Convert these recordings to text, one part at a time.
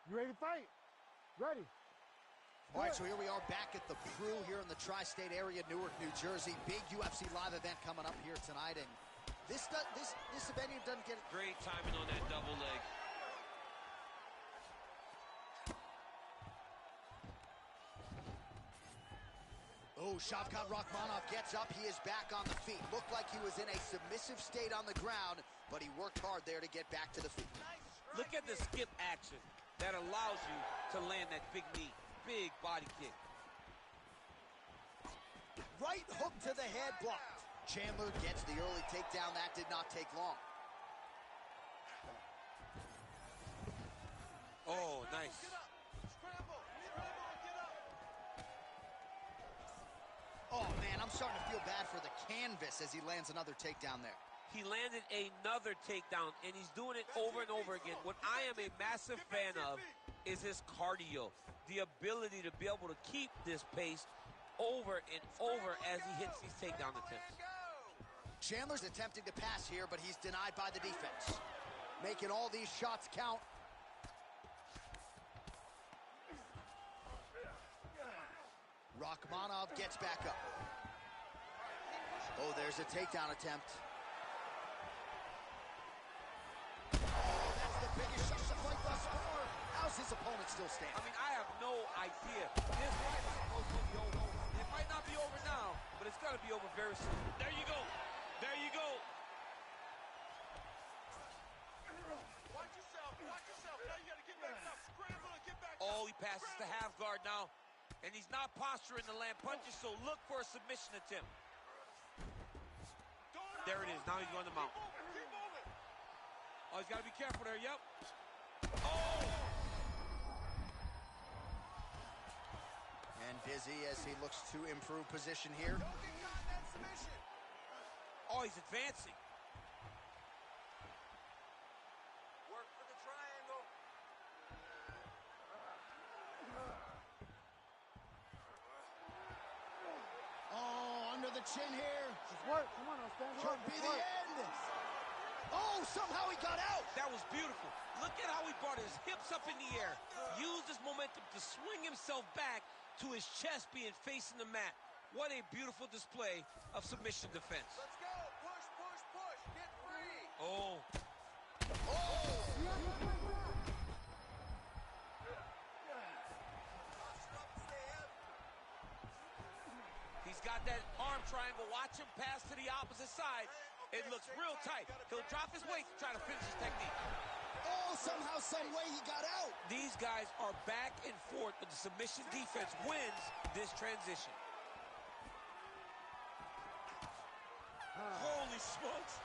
You ready to fight? Ready. All right, so here we are back at the Pru here in the tri-state area, Newark, New Jersey. Big UFC live event coming up here tonight, and this event doesn't get great timing on that double leg. Oh, Shavkat Rakhmonov gets up. He is back on the feet. Looked like he was in a submissive state on the ground, but he worked hard there to get back to the feet. Look at the skip action that allows you to land that big knee. Big body kick. Right hook to the head, blocked. Chandler gets the early takedown. That did not take long. Oh, nice. Get up. Scramble, get up. Oh, man, I'm starting to feel bad for the canvas as he lands another takedown there. He landed another takedown, and he's doing it over and over again. What I am a massive fan of is his cardio, the ability to be able to keep this pace over and over as he hits these takedown attempts. Chandler's attempting to pass here, but he's denied by the defense. Making all these shots count. Rakhmonov gets back up. Oh, there's a takedown attempt. Oh, that's the biggest shot of the fight thus far. How's his opponent still standing? I mean, I have no idea. This fight is supposed to be over. It might not be over now, but it's going to be over very soon. There you go. There you go. Watch yourself. Now you got to get back up. Scramble and get back up. Oh, he passes the half guard now. And he's not posturing to land punches, so look for a submission attempt. There it is. Now he's going to mount. Keep moving. Oh, he's got to be careful there. Yep. Oh! And dizzy as he looks to improve position here. Don't get caught in that submission. Oh, he's advancing. Work for the triangle. Oh, under the chin here. Just work. Come on, I'll stand Could be the end. Oh, somehow he got out. That was beautiful. Look at how he brought his hips up in the air. Used his momentum to swing himself back to his chest being facing the mat. What a beautiful display of submission defense. Let's go. Push. Get free. Oh. He's got that arm triangle. Watch him pass to the opposite side. It looks real tight. He'll drop his weight to try to finish his technique. Oh, somehow, some way he got out. These guys are back and forth, but the submission defense wins this transition. Holy smokes.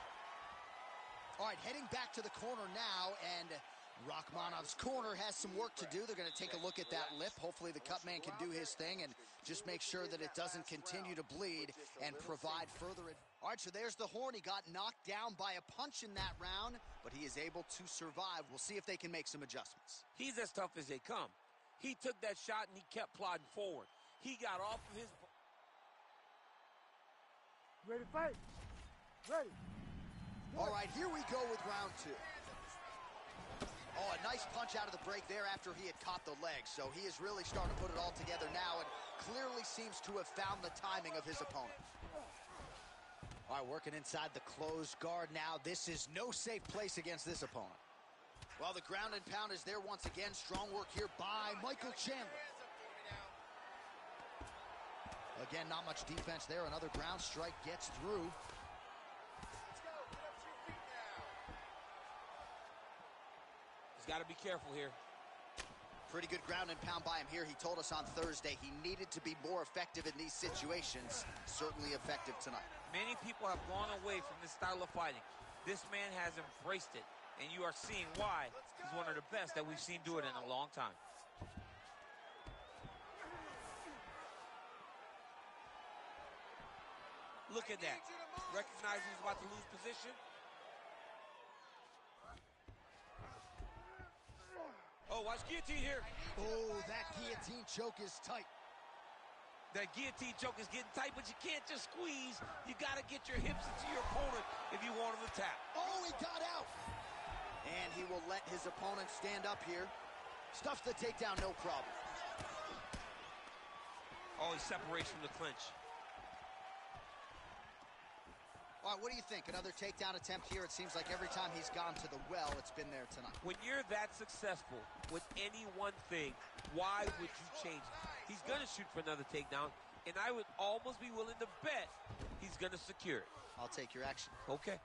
All right, heading back to the corner now, and Rakhmonov's corner has some work to do. They're going to take a look at that lip. Hopefully the cut man can do his thing and just make sure that it doesn't continue to bleed and provide further. All right, so there's the horn. He got knocked down by a punch in that round, but he is able to survive. We'll see if they can make some adjustments. He's as tough as they come. He took that shot and he kept plodding forward. He got off of his... Ready to fight? Ready. All right, here we go with round two. Oh, a nice punch out of the break there after he had caught the leg. So he is really starting to put it all together now and clearly seems to have found the timing of his opponent. All right, working inside the closed guard now. This is no safe place against this opponent. Well, the ground and pound is there once again. Strong work here by Michael Chandler. Again, not much defense there. Another ground strike gets through. Let's go. Get up to your feet now. He's got to be careful here. Pretty good ground and pound by him here. He told us on Thursday he needed to be more effective in these situations. Certainly effective tonight. Many people have gone away from this style of fighting. This man has embraced it, and you are seeing why he's one of the best that we've seen do it in a long time. Look at that. Recognizing he's about to lose position. Oh, watch guillotine here. Oh, that guillotine choke is tight. That guillotine choke is getting tight, but you can't just squeeze. You got to get your hips into your opponent if you want him to tap. Oh, he got out. And he will let his opponent stand up here. Stuffs the takedown, no problem. Oh, he separates from the clinch. All right, what do you think? Another takedown attempt here. It seems like every time he's gone to the well, it's been there tonight. When you're that successful with any one thing, why would you change it? He's going to shoot for another takedown, and I would almost be willing to bet he's going to secure it. I'll take your action. Okay.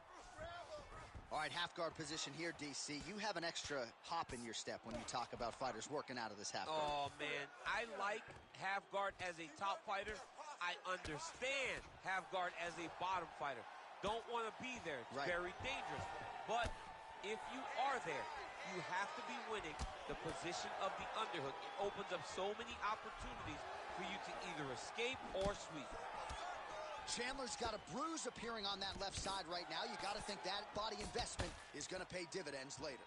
All right, half guard position here, DC. You have an extra hop in your step when you talk about fighters working out of this half guard. Oh, man. I like half guard as a top fighter. I understand half guard as a bottom fighter. Don't want to be there. It's very dangerous. But if you are there, you have to be winning the position of the underhook. It opens up so many opportunities for you to either escape or sweep. Chandler's got a bruise appearing on that left side right now. You got to think that body investment is going to pay dividends later.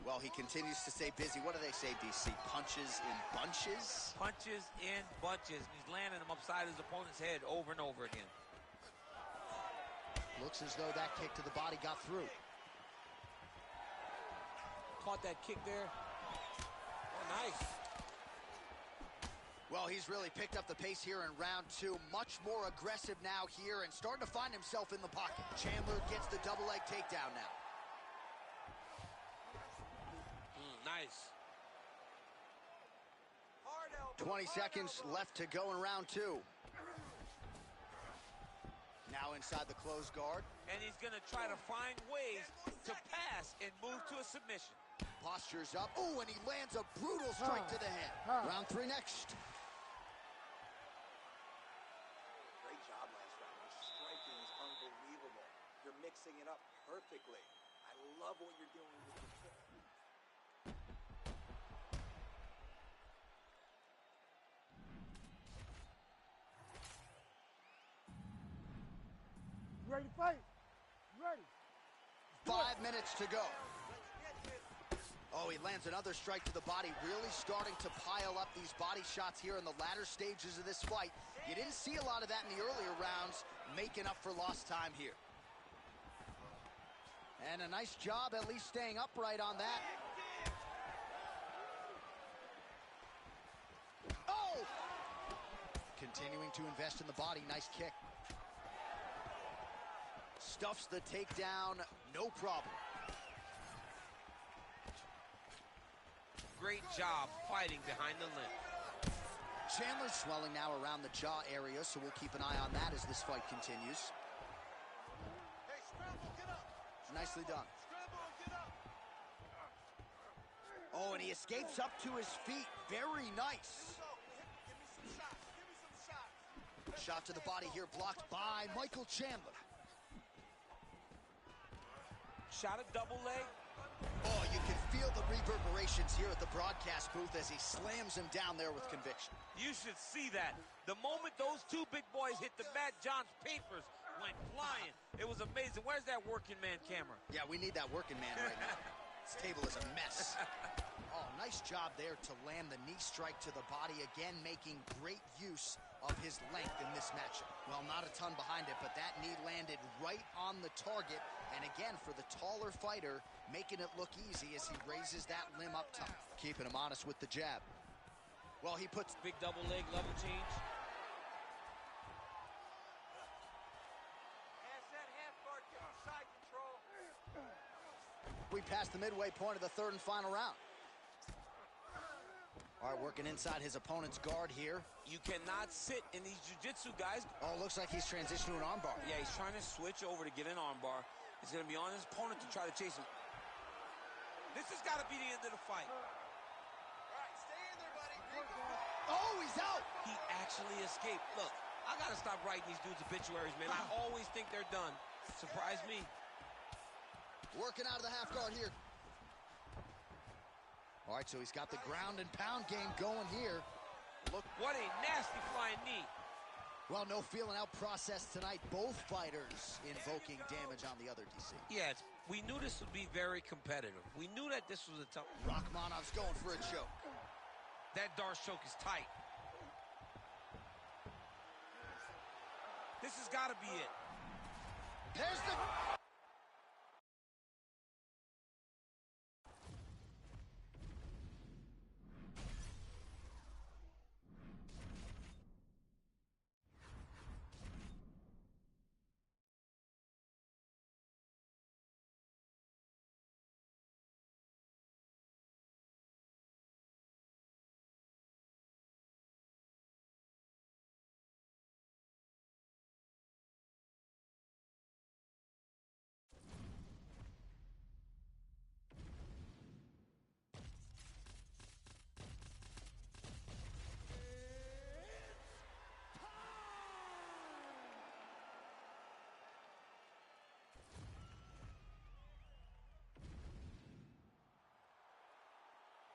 Well, he continues to stay busy. What do they say, DC? Punches in bunches? Punches in bunches. And he's landing them upside his opponent's head over and over again. Looks as though that kick to the body got through. Caught that kick there. Oh, nice. Well, he's really picked up the pace here in round two. Much more aggressive now here and starting to find himself in the pocket. Chandler gets the double leg takedown now. Nice. 20 seconds left to go in round two. Now inside the closed guard. And he's going to try to find ways to pass and move to a submission. Postures up. Oh, and he lands a brutal strike to the head. Round three next. Great job last round. Your striking is unbelievable. You're mixing it up perfectly. I love what you're doing with your kick. Ready to fight? Ready. 5 minutes to go. Oh, he lands another strike to the body, really starting to pile up these body shots here in the latter stages of this fight. You didn't see a lot of that in the earlier rounds, making up for lost time here. And a nice job at least staying upright on that. Oh! Continuing to invest in the body, nice kick. Stuffs the takedown, no problem. Great job fighting behind the limb. Chandler's swelling now around the jaw area, so we'll keep an eye on that as this fight continues. Hey, scramble, get up. Nicely done. Scramble and get up. Oh, and he escapes up to his feet. Very nice. Go. Give me some shots. Give me some shots. Shot to the body here, blocked by Michael Chandler. Shot a double leg. Oh, you can feel the reverberations here at the broadcast booth as he slams him down there with conviction. You should see that. The moment those two big boys hit the mat, John's papers went flying. It was amazing. Where's that working man camera? Yeah, we need that working man right now. This table is a mess. Oh, nice job there to land the knee strike to the body, again making great use of his length in this matchup. Well, not a ton behind it, but that knee landed right on the target. And again, for the taller fighter, making it look easy as he raises that limb up top. Keeping him honest with the jab. Well, he puts... Big double leg level change. Pass that half guard. Get on side control. We passed the midway point of the third and final round. All right, working inside his opponent's guard here. You cannot sit in these jiu-jitsu guys. Oh, looks like he's transitioned to an armbar. Yeah, he's trying to switch over to get an armbar. He's going to be on his opponent to try to chase him. This has got to be the end of the fight. All right, stay in there, buddy. Oh, he's out! He actually escaped. Look, I got to stop writing these dudes obituaries, man. I always think they're done. Surprise me. Working out of the half guard here. All right, so he's got the ground and pound game going here. Look, what a nasty flying knee. Well, no feeling out process tonight. Both fighters invoking damage on the other, DC. Yeah, we knew this would be very competitive. We knew that this was a tough... Rachmanov's going for a choke. That Darce choke is tight. This has got to be it. There's the...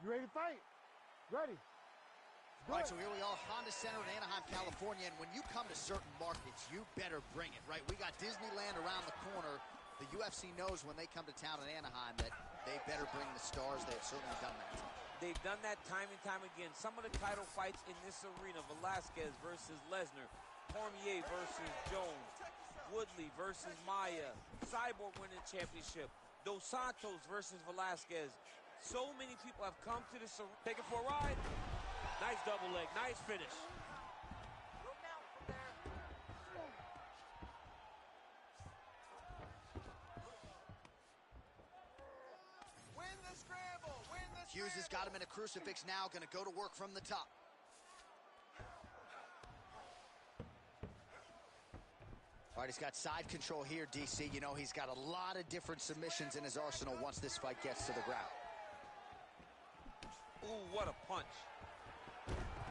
You ready to fight? Ready. All right, so here we are, Honda Center in Anaheim, California, and when you come to certain markets, you better bring it, right? We got Disneyland around the corner. The UFC knows when they come to town in Anaheim that they better bring the stars. They've certainly done that. They've done that time and time again. Some of the title fights in this arena, Velasquez versus Lesnar, Cormier versus Jones, Woodley versus Maia, Cyborg winning championship, Dos Santos versus Velasquez. So many people have come to this arena. Take it for a ride. Nice double leg, nice finish. Win the scramble, win the Hughes has got him in a crucifix now, going to go to work from the top. All right, he's got side control here, DC. You know, he's got a lot of different submissions in his arsenal once this fight gets to the ground. Ooh, what a punch.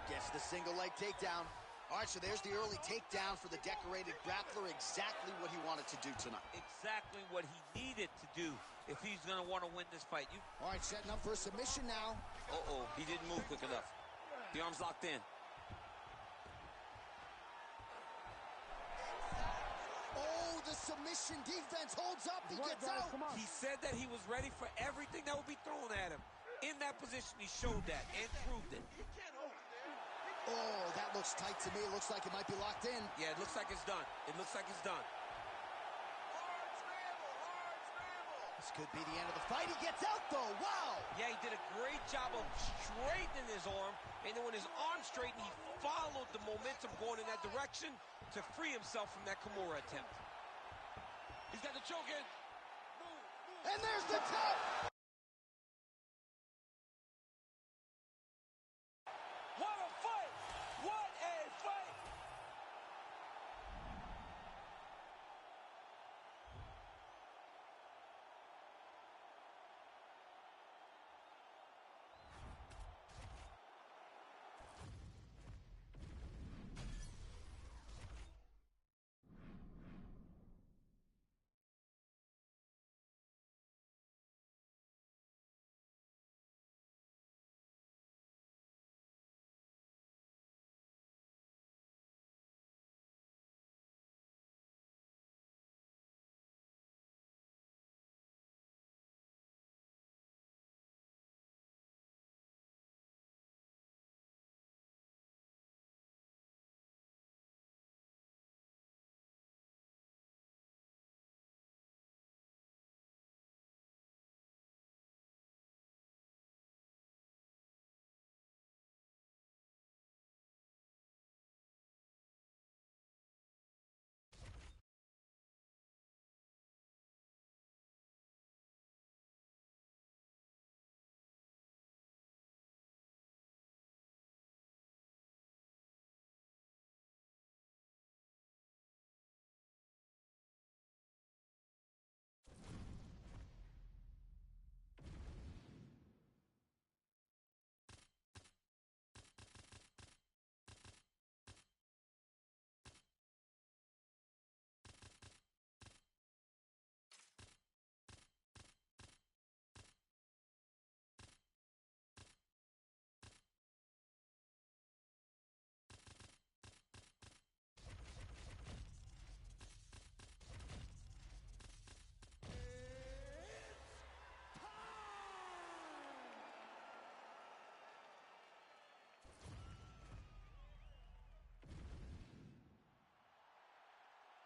Gets the single leg takedown. All right, so there's the early takedown for the decorated grappler. Exactly what he wanted to do tonight. Exactly what he needed to do if he's going to want to win this fight. All right, setting up for a submission now. Uh-oh, he didn't move quick enough. The arm's locked in. Oh, the submission defense holds up. He gets out. He said that he was ready for everything that would be thrown at him. In that position, he showed that and proved it. Oh, that looks tight to me. It looks like it might be locked in. Yeah, it looks like it's done. It looks like it's done. hard scramble, hard scramble. This could be the end of the fight. He gets out, though. Wow. Yeah, he did a great job of straightening his arm, and then when his arm straightened, he followed the momentum going in that direction to free himself from that Kimura attempt. He's got the choke in. And there's the tap. What a fight! What a fight!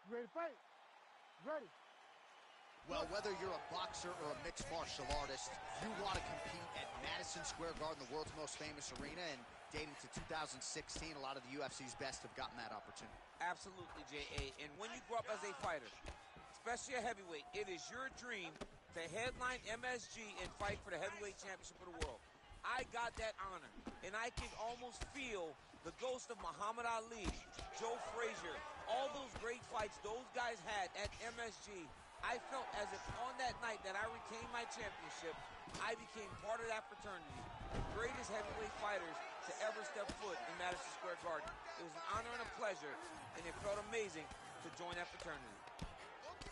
You ready to fight? Ready. Well, whether you're a boxer or a mixed martial artist, you want to compete at Madison Square Garden, the world's most famous arena, and dating to 2016, a lot of the UFC's best have gotten that opportunity. Absolutely, J.A. And when you grow up as a fighter, especially a heavyweight, it is your dream to headline MSG and fight for the heavyweight championship of the world. I got that honor, and I can almost feel the ghost of Muhammad Ali, Joe Frazier, all those great fights those guys had at MSG. I felt as if on that night that I retained my championship, I became part of that fraternity. The greatest heavyweight fighters to ever step foot in Madison Square Garden. It was an honor and a pleasure, and it felt amazing to join that fraternity.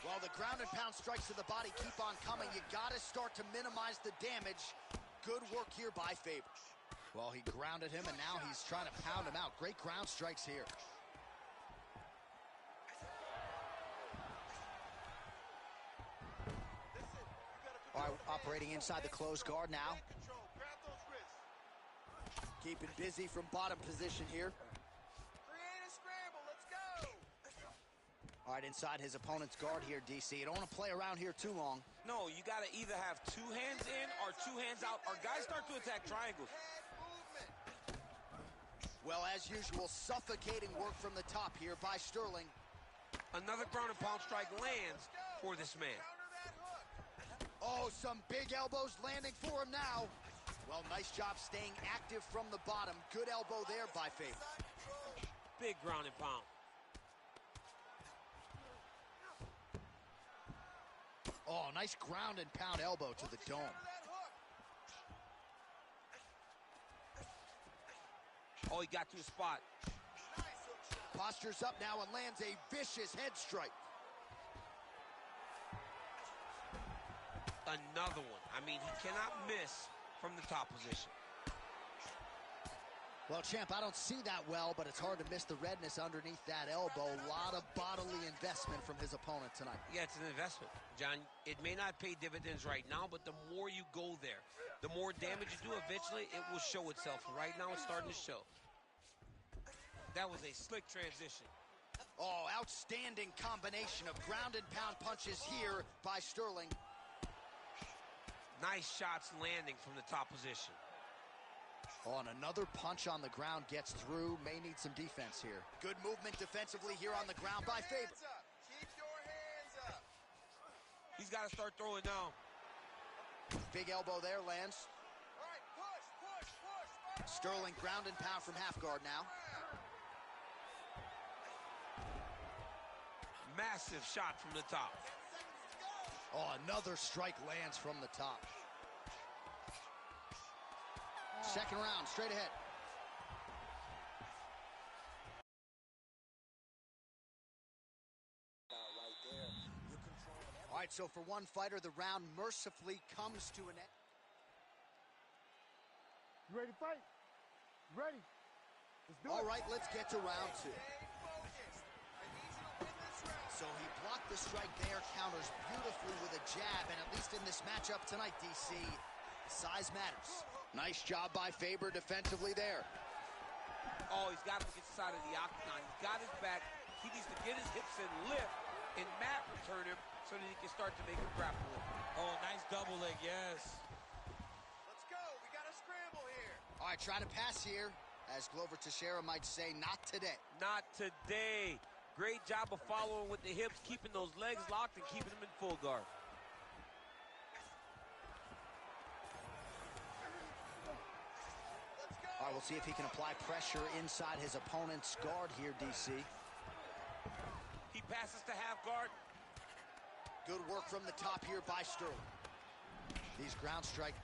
While the ground and pound strikes to the body keep on coming, you got to start to minimize the damage. Good work here by Faber. Well, he grounded him, and now he's trying to pound him out. Great ground strikes here. All right, operating inside the closed guard now. Keeping busy from bottom position here. Create a scramble. Let's go. All right, inside his opponent's guard here, DC. You don't want to play around here too long. No, you got to either have 2 hands in or 2 hands out, or guys start to attack triangles. Well, as usual, suffocating work from the top here by Sterling. Another ground and pound strike lands for this man. Oh, some big elbows landing for him now. Well, nice job staying active from the bottom. Good elbow there by Faber. Big ground and pound. Oh, nice ground and pound elbow to the dome. Oh, he got to his spot. Postures up now and lands a vicious head strike. Another one. I mean, he cannot miss from the top position. Well, champ, I don't see that well, but it's hard to miss the redness underneath that elbow. A lot of bodily investment from his opponent tonight. Yeah, it's an investment, John. It may not pay dividends right now, but the more you go there, the more damage you do, eventually it will show itself. Right now, it's starting to show. That was a slick transition. Oh, outstanding combination of ground and pound punches here by Sterling. Nice shots landing from the top position. Oh, and another punch on the ground gets through. May need some defense here. Good movement defensively here on the ground by Faber. Keep your hands up. He's got to start throwing now. Big elbow there lands. All right, push. Sterling ground and pound from half guard now. Massive shot from the top. Oh, another strike lands from the top. Second round, straight ahead. All right, so for one fighter, the round mercifully comes to an end. You ready to fight? Ready. Let's do it. All right, let's get to round 2. So he blocked the strike there, counters beautifully with a jab, and at least in this matchup tonight, DC, size matters. Nice job by Faber defensively there. Oh, he's got to get side of the octagon. He's got his back. He needs to get his hips and lift and mat return him so that he can start to make a grapple. Oh, nice double leg, yes. Let's go. We got a scramble here. All right, trying to pass here. As Glover Teixeira might say, not today. Not today. Great job of following with the hips, keeping those legs locked and keeping them in full guard. All right, we'll see if he can apply pressure inside his opponent's guard here, DC. He passes to half guard. Good work from the top here by Sterling. These ground strike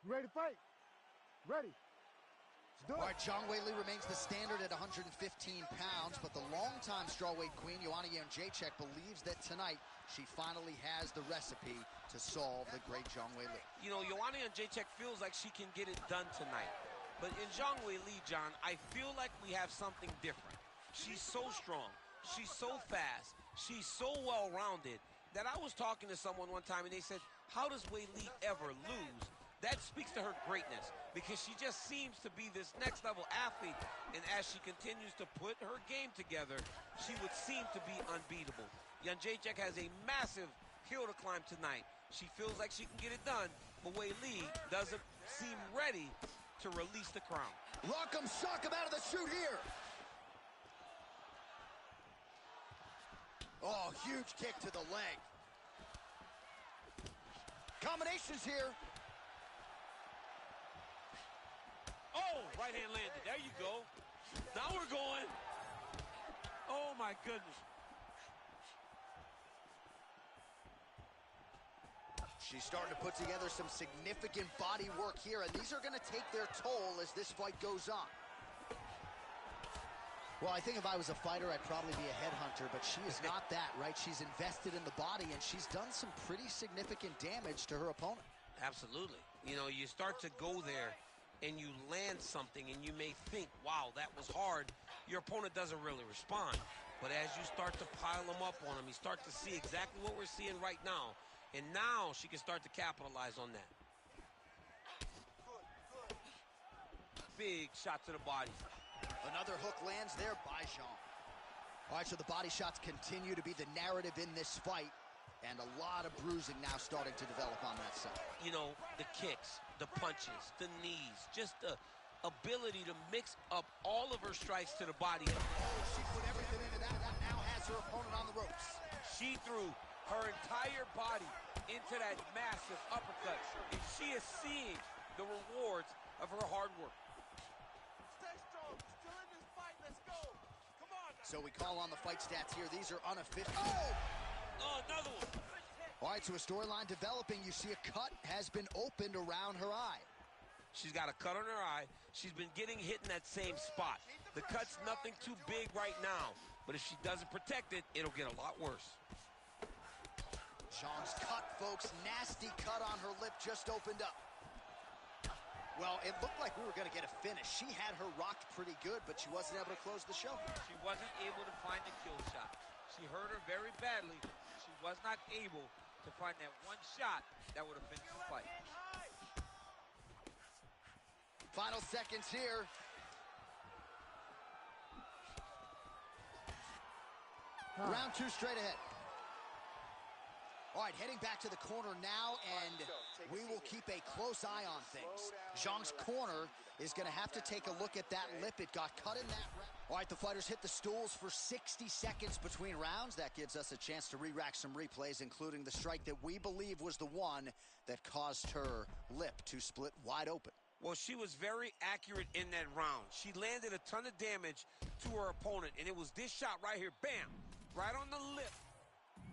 You ready to fight? Ready. Let's do it. All right, Zhang Weili remains the standard at 115 pounds, but the longtime strawweight queen, Joanna Jędrzejczyk, believes that tonight she finally has the recipe to solve the great Zhang Weili. You know, Joanna Jędrzejczyk feels like she can get it done tonight. But in Zhang Weili, John, I feel like we have something different. She's so strong. She's so fast. She's so well-rounded that I was talking to someone one time, and they said, how does Weili ever lose? That speaks to her greatness, because she just seems to be this next-level athlete, and as she continues to put her game together, she would seem to be unbeatable. Jędrzejczyk has a massive hill to climb tonight. She feels like she can get it done, but Weili doesn't seem ready to release the crown. Rock'em sock'em out of the chute here. Oh, huge kick to the leg. Combinations here. Oh, right hand landed. There you go. Now we're going. Oh, my goodness. She's starting to put together some significant body work here, and these are going to take their toll as this fight goes on. Well, I think if I was a fighter, I'd probably be a headhunter, but she is not that, right? She's invested in the body, and she's done some pretty significant damage to her opponent. Absolutely. You know, you start to go there, and you land something, and you may think, wow, that was hard. Your opponent doesn't really respond. But as you start to pile them up on him, you start to see exactly what we're seeing right now. And now she can start to capitalize on that. Big shot to the body. Another hook lands there by Zhang. All right, so the body shots continue to be the narrative in this fight. And a lot of bruising now starting to develop on that side. You know, the kicks, the punches, the knees, just the ability to mix up all of her strikes to the body. Oh, she put everything into that. That now has her opponent on the ropes. She threw her entire body into that massive uppercut, and she is seeing the rewards of her hard work. Stay strong. Still in this fight. Let's go. Come on now. So we call on the fight stats here. These are unofficial. Oh! Oh, another one. All right, so a storyline developing. You see a cut has been opened around her eye. She's got a cut on her eye. She's been getting hit in that same spot. The cut's nothing too big right now, but if she doesn't protect it, it'll get a lot worse. Zhang's cut, folks. Nasty cut on her lip just opened up. Well, it looked like we were going to get a finish. She had her rocked pretty good, but she wasn't able to close the show. She wasn't able to find the kill shot. She hurt her very badly. She was not able to find that one shot that would have finished the fight. Final seconds here. Round two straight ahead. All right, heading back to the corner now, and we will keep a close eye on things. Zhang's corner is going to have to take a look at that lip. It got cut in that round. All right, the fighters hit the stools for 60 seconds between rounds. That gives us a chance to re-rack some replays, including the strike that we believe was the one that caused her lip to split wide open. Well, she was very accurate in that round. She landed a ton of damage to her opponent, and it was this shot right here, bam, right on the lip.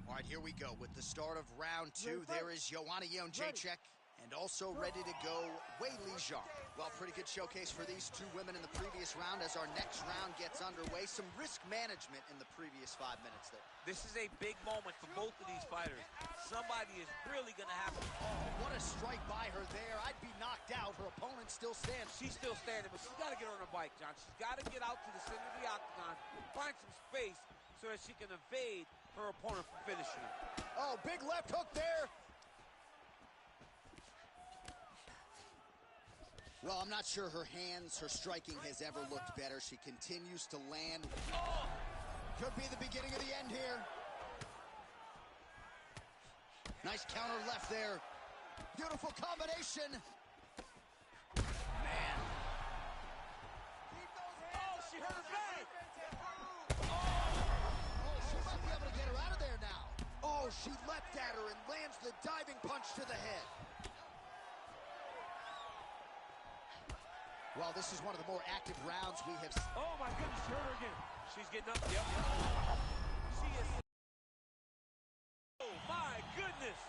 All right, here we go with the start of round two. There is Joanna Jędrzejczyk, and also ready to go, Weili Zhang. Well, pretty good showcase for these two women in the previous round as our next round gets underway. Some risk management in the previous 5 minutes there. This is a big moment for both of these fighters. Somebody is really going to have to... Oh, what a strike by her there. I'd be knocked out. Her opponent still stands. She's still standing, but she's got to get on her bike, John. She's got to get out to the center of the octagon, find some space so that she can evade her opponent from finishing her. Oh, big left hook there. Well, I'm not sure her hands, her striking has ever looked better. She continues to land. Oh! Could be the beginning of the end here. Nice counter left there. Beautiful combination. Man. Oh, she hurt her leg. Oh, she might be able to get her out of there now. Oh, she leapt at her and lands the diving punch to the head. Well, this is one of the more active rounds we have seen. Oh, my goodness, she hurt her again. She's getting up. Yep. She is... Oh, my goodness.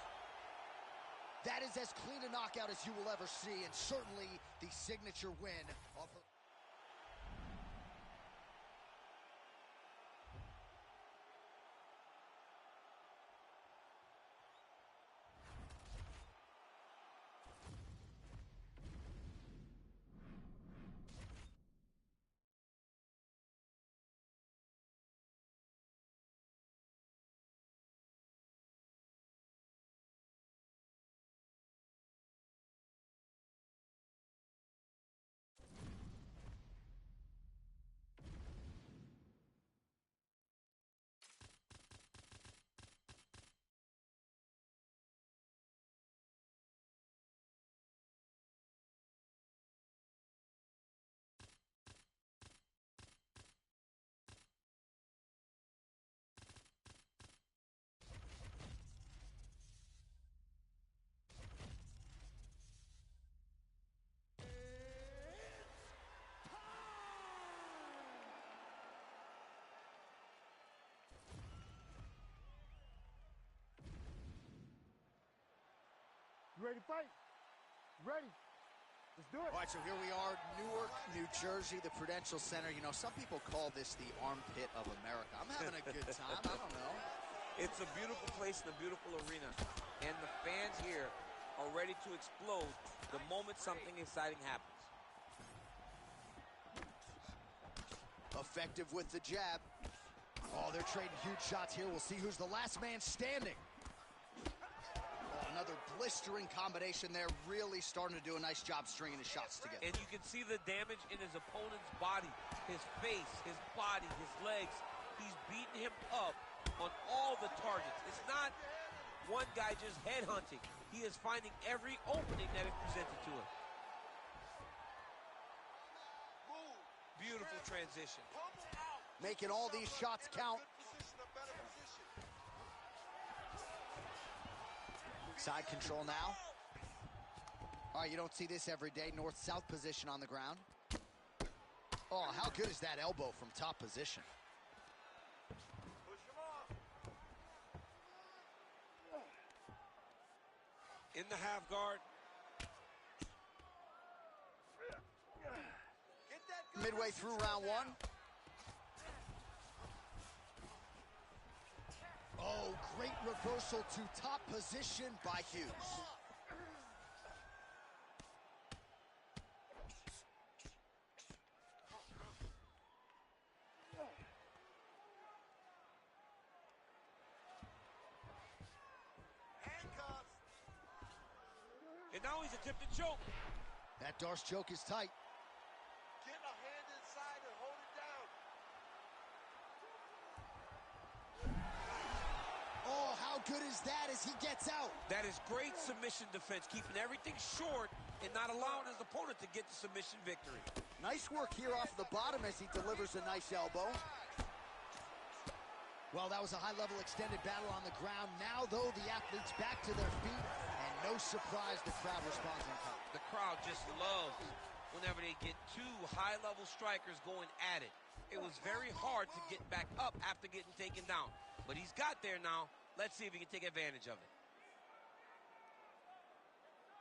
That is is as clean a knockout as you will ever see, and certainly the signature win of her. You ready to fight? Ready. Let's do it. All right, so here we are, Newark, New Jersey, the Prudential Center. You know, some people call this the armpit of America. I'm having a good time. I don't know. It's a beautiful place and a beautiful arena. And the fans here are ready to explode the moment something exciting happens. Effective with the jab. Oh, they're trading huge shots here. We'll see who's the last man standing. Another blistering combination there, really starting to do a nice job stringing his shots together. And you can see the damage in his opponent's body, his face, his body, his legs. He's beating him up on all the targets. It's not one guy just headhunting. He is finding every opening that is presented to him. Beautiful transition. Making all these shots count. Side control now. All right, you don't see this every day. North-south position on the ground. Oh, how good is that elbow from top position? In the half guard. Midway through round one. Oh, great reversal to top position by Hughes. And now he's attempting to choke. That Darce choke is tight. Get a hand inside and hold it down. Oh, how good is that as he gets out? That is great submission defense, keeping everything short and not allowing his opponent to get the submission victory. Nice work here off the bottom as he delivers a nice elbow. Well, that was a high-level extended battle on the ground. Now, though, the athletes back to their feet, and no surprise the crowd responds on top. The crowd just loves whenever they get two high-level strikers going at it. It was very hard to get back up after getting taken down. But he's got there now. Let's see if he can take advantage of it.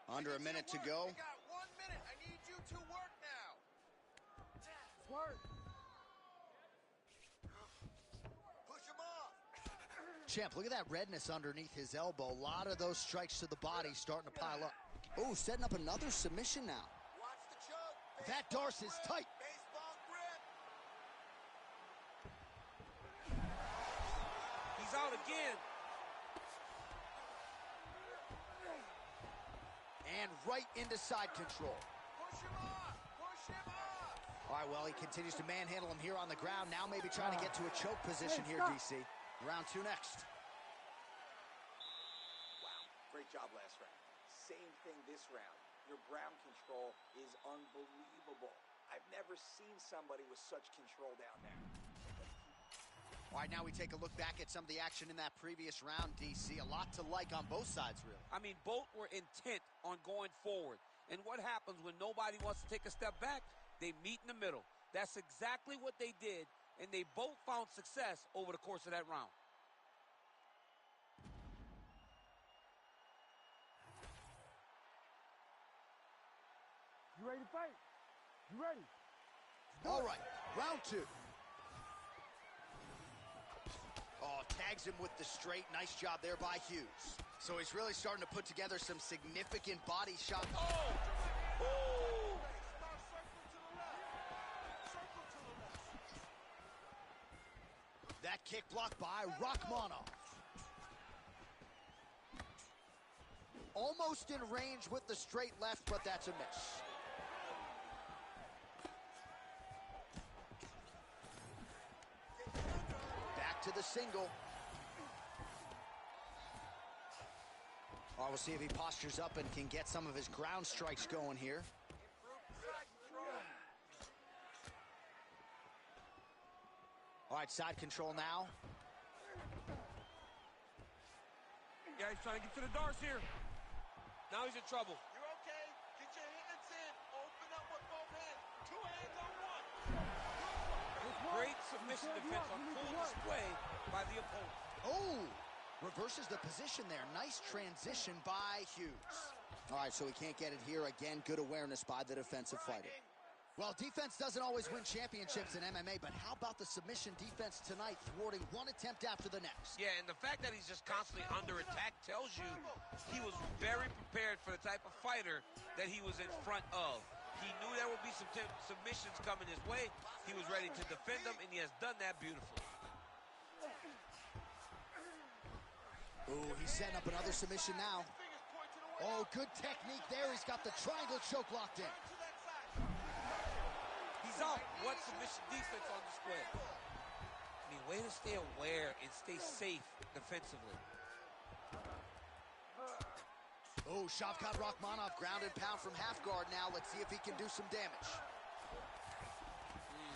Under a minute to go. You got 1 minute. I need you to work now. Work. Push him off. Champ, look at that redness underneath his elbow. A lot of those strikes to the body starting to pile up. Oh, setting up another submission now. Watch the choke. That Darce is tight. Baseball grip. He's out again. And right into side control. Push him off. Push him off. All right, well, he continues to manhandle him here on the ground. Now maybe trying to get to a choke position here, DC. Round two next. Wow, great job last round. Same thing this round. Your ground control is unbelievable. I've never seen somebody with such control down there. All right, now we take a look back at some of the action in that previous round, DC. A lot to like on both sides, really. I mean, both were intent on going forward. And what happens when nobody wants to take a step back? They meet in the middle. That's exactly what they did, and they both found success over the course of that round. You ready to fight? You ready? All right, round 2. Oh, tags him with the straight. Nice job there by Hughes. So he's really starting to put together some significant body shots. Oh! Ooh! That kick blocked by Rachmanov. Almost in range with the straight left, but that's a miss. Back to the single. Oh, we'll see if he postures up and can get some of his ground strikes going here. All right, side control now. Yeah, he's trying to get to the darts here. Now he's in trouble. You're okay. Get your hands in. Open up with both hands. 2 hands on one. Great submission defense on full display by the opponent. Oh, reverses the position there. Nice transition by Hughes. All right, so he can't get it here. Again, good awareness by the defensive fighter. Well, defense doesn't always win championships in MMA, but how about the submission defense tonight, thwarting one attempt after the next? Yeah, and the fact that he's just constantly under attack tells you he was very prepared for the type of fighter that he was in front of. He knew there would be some submissions coming his way. He was ready to defend them, and he has done that beautifully. Ooh, he's setting up another submission now. Oh, good technique there. He's got the triangle choke locked in. He's out. What submission defense on display? I mean, way to stay aware and stay safe defensively. Oh, Shavkat Rachmanov ground and pound from half guard now. Let's see if he can do some damage.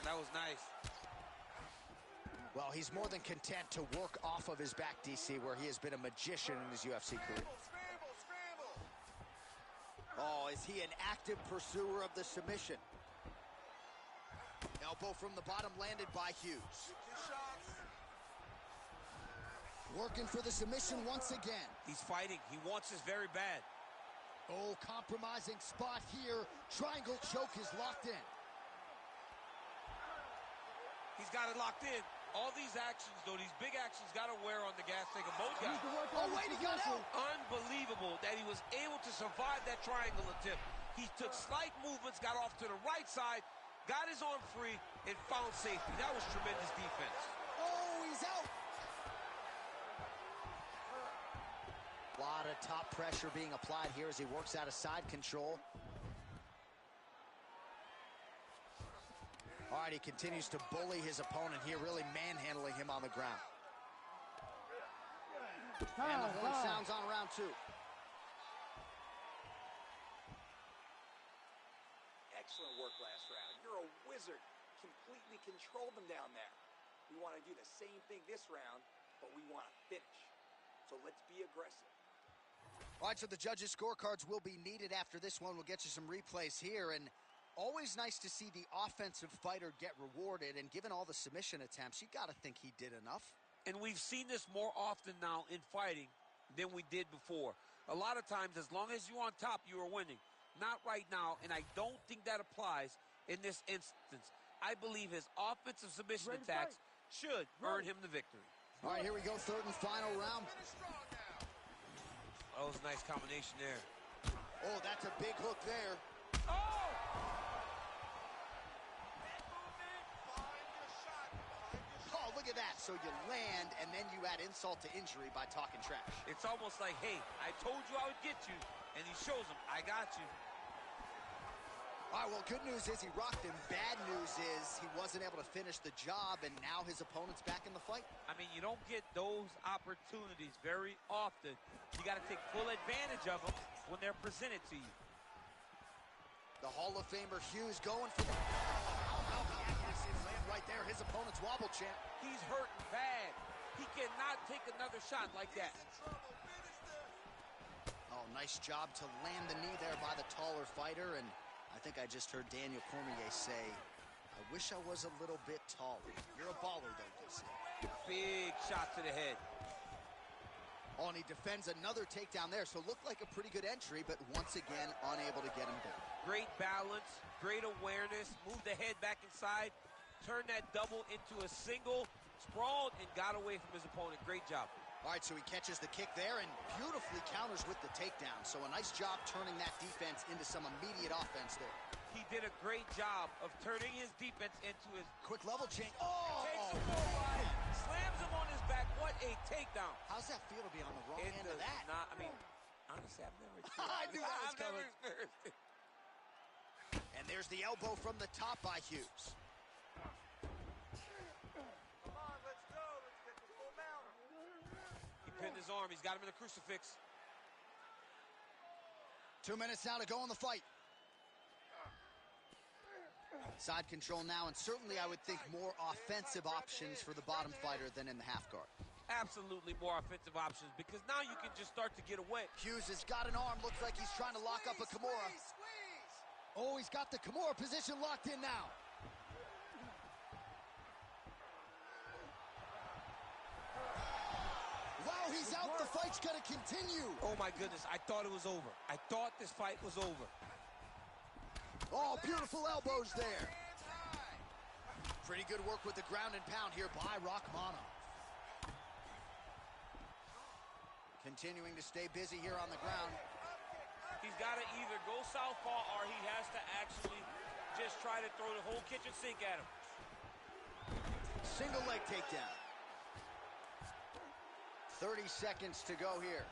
That was nice. Well, he's more than content to work off of his back, DC, where he has been a magician in his UFC career. Oh, is he an active pursuer of the submission? Elbow from the bottom landed by Hughes. Working for the submission once again. He's fighting. He wants this very bad. Oh, compromising spot here. Triangle choke is locked in. He's got it locked in. All these actions, though, these big actions, got to wear on the gas tank of both guys. Oh, wait, he got out. Unbelievable that he was able to survive that triangle attempt. He took slight movements, got off to the right side, got his arm free, and found safety. That was tremendous defense. Oh, he's out. A lot of top pressure being applied here as he works out of side control. All right, he continues to bully his opponent here, really manhandling him on the ground. And the horn sounds on round 2. Excellent work last round. You're a wizard. Completely controlled them down there. We want to do the same thing this round, but we want to finish. So let's be aggressive. All right, so the judges' scorecards will be needed after this one. We'll get you some replays here, and always nice to see the offensive fighter get rewarded, and given all the submission attempts, you got to think he did enough. And we've seen this more often now in fighting than we did before. A lot of times, as long as you're on top, you are winning. Not right now, and I don't think that applies in this instance. I believe his offensive submission attacks should earn him the victory. All right, here we go, third and final round. That was a nice combination there. Oh, that's a big hook there. Oh! Oh, look at that. So you land, and then you add insult to injury by talking trash. It's almost like, hey, I told you I would get you, and he shows him, I got you. All right, well, good news is he rocked him. Bad news is he wasn't able to finish the job, and now his opponent's back in the fight. I mean, you don't get those opportunities very often. You got to take full advantage of them when they're presented to you. The Hall of Famer Hughes going for the... Oh, the accuracy land right there. His opponent's wobble champ. He's hurting bad. He cannot take another shot like that. Oh, nice job to land the knee there by the taller fighter, and I think I just heard Daniel Cormier say, I wish I was a little bit taller. You're a baller, though, DC. Big shot to the head. Oh, and he defends another takedown there, so looked like a pretty good entry, but once again, unable to get him down. great balance, great awareness, moved the head back inside, turned that double into a single, sprawled, and got away from his opponent. Great job. All right, so he catches the kick there and beautifully counters with the takedown. So a nice job turning that defense into some immediate offense there. He did a great job of turning his defense into his... Quick level change. Oh! Takes him for a ride, slams him on his back. What a takedown. How's that feel to be on the wrong end of that? Not, I mean, honestly, I've never I knew that was I've never coming. experienced it. And there's the elbow from the top by Hughes. Come on, let's go. Let's get the full mount. He pinned his arm. He's got him in a crucifix. 2 minutes now to go in the fight. Side control now, and certainly I would think more offensive options for the bottom fighter than in the half guard. Absolutely more offensive options, because now you can just start to get away. Hughes has got an arm. Looks like he's trying to lock up a Kimura. Oh, he's got the Kimura position locked in now. Wow, he's out. The fight's going to continue. Oh, my goodness. I thought it was over. I thought this fight was over. Oh, beautiful elbows there. Pretty good work with the ground and pound here by Rachmanov. Continuing to stay busy here on the ground. He's got to either go southpaw or he has to actually just try to throw the whole kitchen sink at him. Single leg takedown. 30 seconds to go here.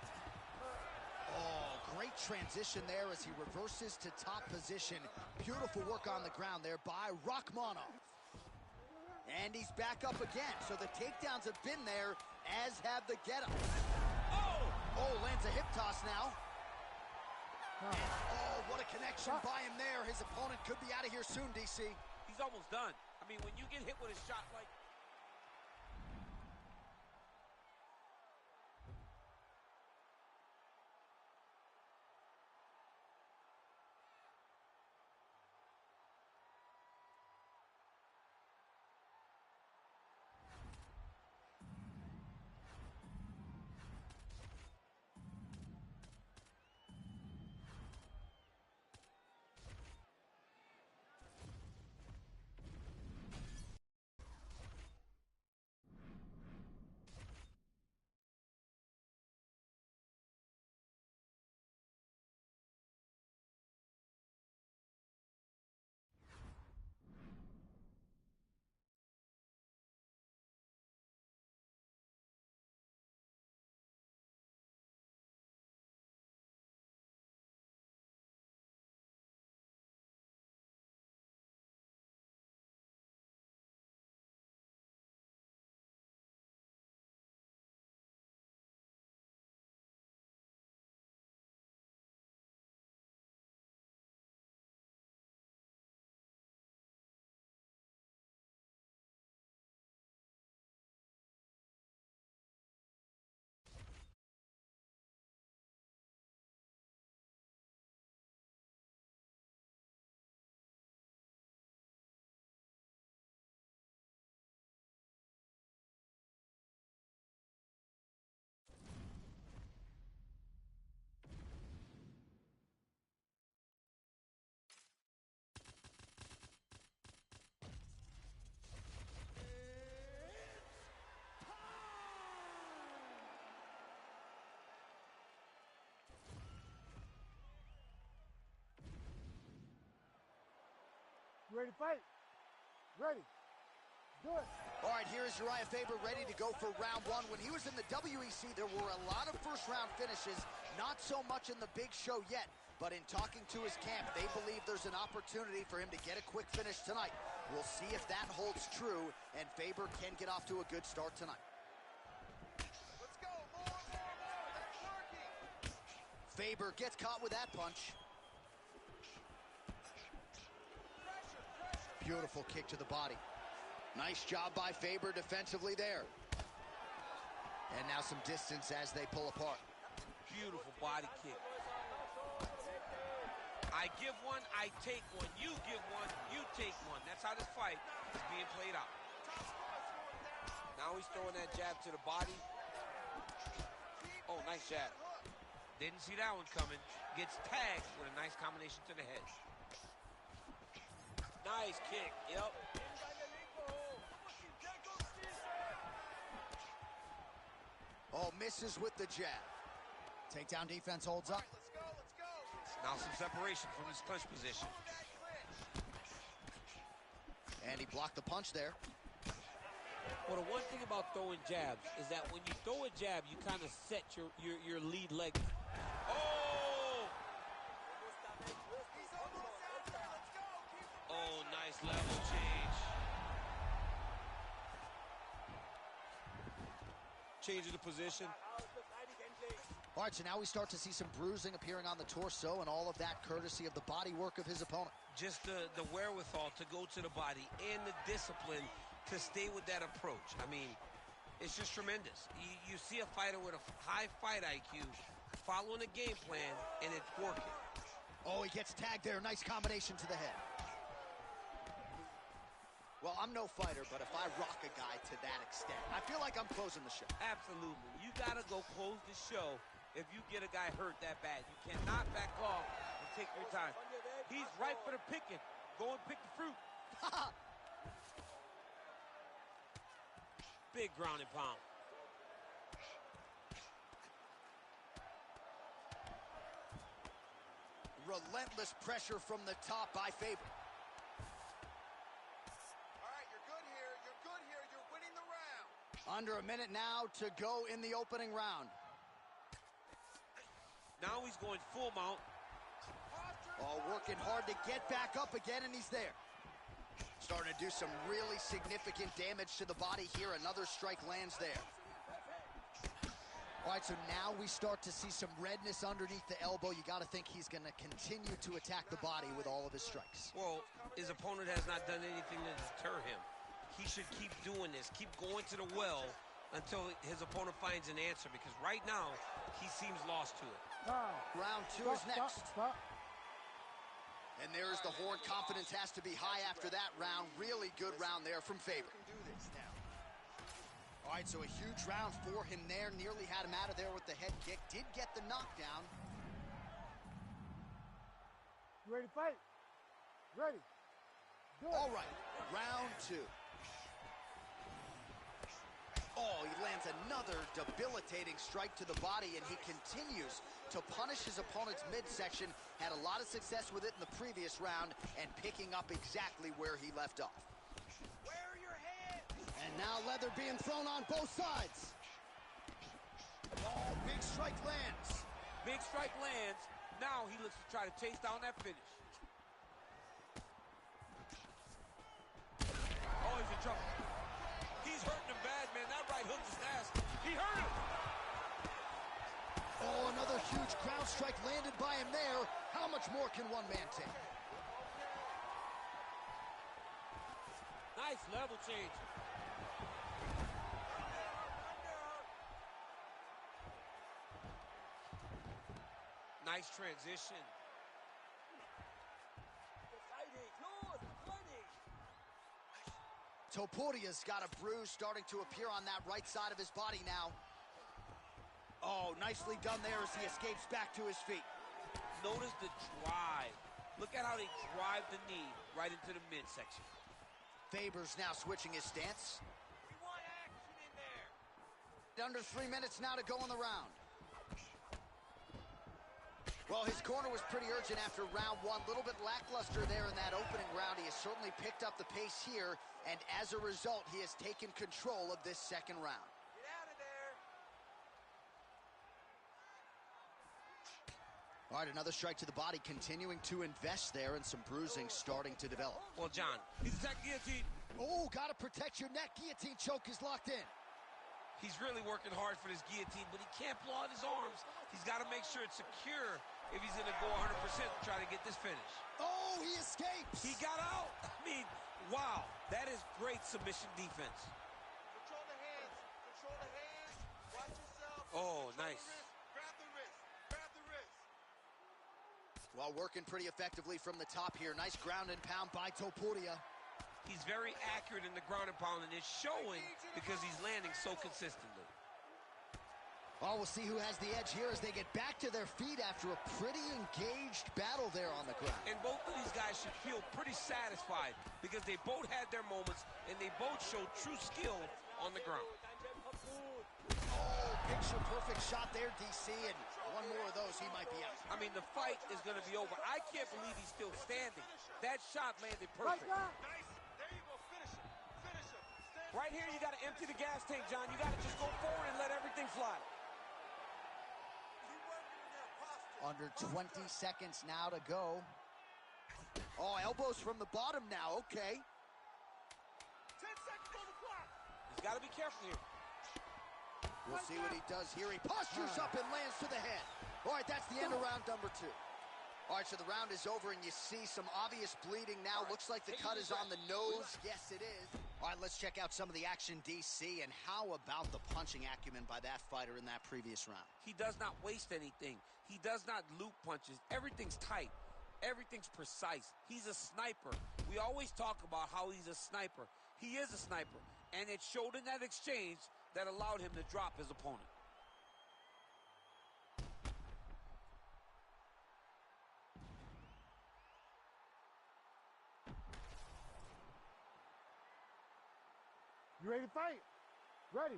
Oh, great transition there as he reverses to top position. Beautiful work on the ground there by Rachmanov. And he's back up again. So the takedowns have been there, as have the get-ups. Oh, lands a hip toss now. And, oh, what a connection by him there. His opponent could be out of here soon, DC. He's almost done. I mean, when you get hit with a shot like... Ready to fight? Ready. Do it. All right, here is Uriah Faber ready to go for round one. When he was in the WEC, there were a lot of first-round finishes, not so much in the big show yet. But in talking to his camp, they believe there's an opportunity for him to get a quick finish tonight. We'll see if that holds true, and Faber can get off to a good start tonight. Let's go. More. That's working. Faber gets caught with that punch. Beautiful kick to the body. Nice job by Faber defensively there. And now some distance as they pull apart. Beautiful body kick. I give one, I take one. You give one, you take one. That's how this fight is being played out. Now he's throwing that jab to the body. Oh, nice jab. Didn't see that one coming. Gets tagged with a nice combination to the head. Nice kick. Yep. Oh, misses with the jab. Takedown defense holds up. Now some separation from his clinch position. And he blocked the punch there. Well, the one thing about throwing jabs is that when you throw a jab, you kind of set your lead leg. Oh! Oh, nice level change. Change of the position. All right, so now we start to see some bruising appearing on the torso, and all of that courtesy of the body work of his opponent. Just the wherewithal to go to the body and the discipline to stay with that approach. I mean, it's just tremendous. You see a fighter with a high fight IQ following a game plan, and it's working. Oh, he gets tagged there. Nice combination to the head. Well, I'm no fighter, but if I rock a guy to that extent, I feel like I'm closing the show. Absolutely. You got to go close the show if you get a guy hurt that bad. You cannot back off and take your time. He's ripe for the picking. Go and pick the fruit. Big ground and pound. Relentless pressure from the top by Faber. All right, you're good here. You're good here. You're winning the round. Under a minute now to go in the opening round. Now he's going full mount. Oh, working hard to get back up again, and he's there. Starting to do some really significant damage to the body here. Another strike lands there. All right, so now we start to see some redness underneath the elbow. You got to think he's going to continue to attack the body with all of his strikes. Well, his opponent has not done anything to deter him. He should keep doing this, keep going to the well until his opponent finds an answer, because right now he seems lost to it. Round two is next. And there's the horn. Confidence has to be high after that round. Really good round there from Faber. All right, so a huge round for him there. Nearly had him out of there with the head kick. Did get the knockdown. You ready to fight? Ready. Good. All right, round two. Oh, he lands another debilitating strike to the body, and he continues to punish his opponent's midsection. Had a lot of success with it in the previous round and picking up exactly where he left off. Where are your hands? And now leather being thrown on both sides. Oh, big strike lands. Big strike lands. Now he looks to try to chase down that finish. Oh, he's in trouble. He's hurting him bad, man. That right hook is nasty. He hurt him. Oh, another huge ground strike landed by him there. How much more can one man take? Nice level change. Nice transition. Topuria's got a bruise starting to appear on that right side of his body now. Oh, nicely done there as he escapes back to his feet. Notice the drive. Look at how they drive the knee right into the midsection. Faber's now switching his stance. We want action in there. Under 3 minutes now to go in the round. Well, his corner was pretty urgent after round one. A little bit lackluster there in that opening round. He has certainly picked up the pace here, and as a result, he has taken control of this second round. Get out of there. All right, another strike to the body, continuing to invest there, and some bruising starting to develop. Well, John, he's attacked guillotine. Oh, got to protect your neck. Guillotine choke is locked in. He's really working hard for this guillotine, but he can't blow out his arms. He's got to make sure it's secure if he's going to go 100% to try to get this finish. Oh, he escapes. He got out. I mean, wow. That is great submission defense. Control the hands. Control the hands. Watch yourself. Oh, Control nice. the wrist. Grab the wrist. Grab the wrist. Well, working pretty effectively from the top here. Nice ground and pound by Topuria. He's very accurate in the ground and pound, and it's showing because he's landing so consistently. Oh, we'll see who has the edge here as they get back to their feet after a pretty engaged battle there on the ground. And both of these guys should feel pretty satisfied because they both had their moments and they both showed true skill on the ground. Oh, picture-perfect shot there, DC, and one more of those, he might be out. I mean, the fight is going to be over. I can't believe he's still standing. That shot landed Right perfect. now. Nice. There you go. Finish him. Finish him. Stand Right here, you got to empty the gas tank, John. You got to just go forward and let everything fly. Keep working in there. Posture. Under 20 seconds now to go. Oh, elbows from the bottom now, okay. 10 seconds on the clock. He's got to be careful here. We'll see what he does here. He postures up and lands to the head. All right, that's the end of round number 2. All right, so the round is over, and you see some obvious bleeding now. Looks like the cut is on the nose. Yes, it is. All right, let's check out some of the action, DC, and how about the punching acumen by that fighter in that previous round? He does not waste anything. He does not loop punches. Everything's tight. Everything's precise. He's a sniper. We always talk about how he's a sniper. He is a sniper, and it showed in that exchange that allowed him to drop his opponent. You ready to fight? Ready.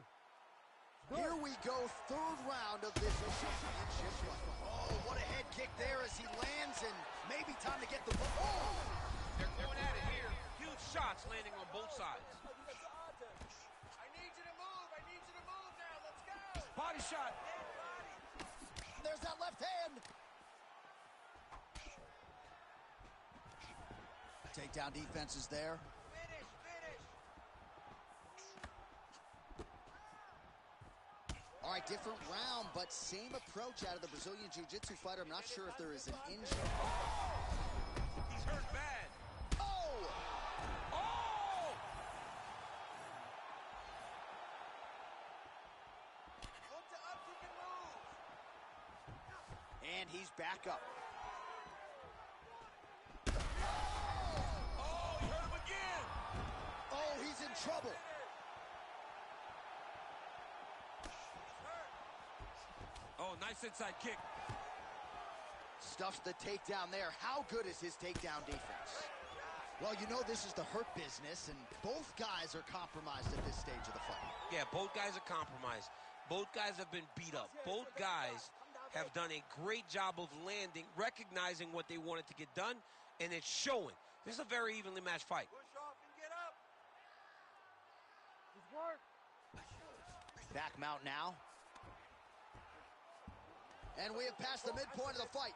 Here we go, third round of this championship fight. Oh, what a head kick there as he lands, and maybe time to get the... Oh! They're going at it here. Huge shots landing on both sides. I need you to move. I need you to move now. Let's go. Body shot. There's that left hand. Takedown defense is there. Finish. Finish. All right, different round, but same approach out of the Brazilian Jiu-Jitsu fighter. I'm not sure if there is an injury. He's hurt bad. Oh! Oh! Look to upkick and move. And he's back up. Oh, he hurt him again. Oh, he's in trouble. Oh, nice inside kick. Stuffs the takedown there. How good is his takedown defense? Well, you know this is the hurt business, and both guys are compromised at this stage of the fight. Yeah, both guys are compromised. Both guys have been beat up. Both guys have done a great job of landing, recognizing what they wanted to get done, and it's showing. This is a very evenly matched fight. Push off and get up. Just work. Back mount now. And we have passed the midpoint of the fight.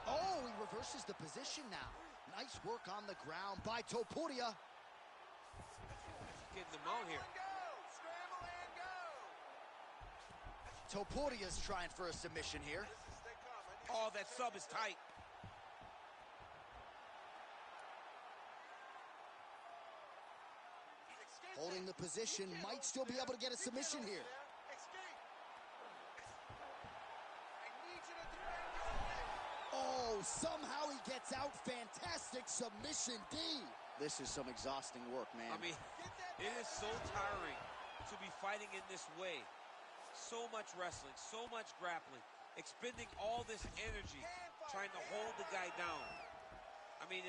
Oh, he reverses the position now. Nice work on the ground by Topuria. Getting them out here. Go. Scramble and go. Topuria's trying for a submission here. Stay calm. Oh, that sub is tight. Holding the position, might still be able to get a submission here. Escape. I need you to defend your neck. Oh, somehow he gets out. Fantastic submission, D. This is some exhausting work, man. I mean, it is so tiring to be fighting in this way. So much wrestling, so much grappling, expending all this energy trying to hold the guy down. I mean,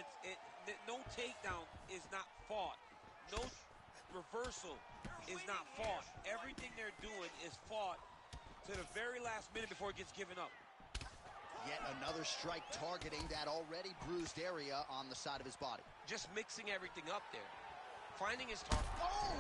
no takedown is not fought. No reversal is not fought. Everything they're doing is fought to the very last minute before it gets given up. Yet another strike targeting that already bruised area on the side of his body. Just mixing everything up there. Finding his target. Oh!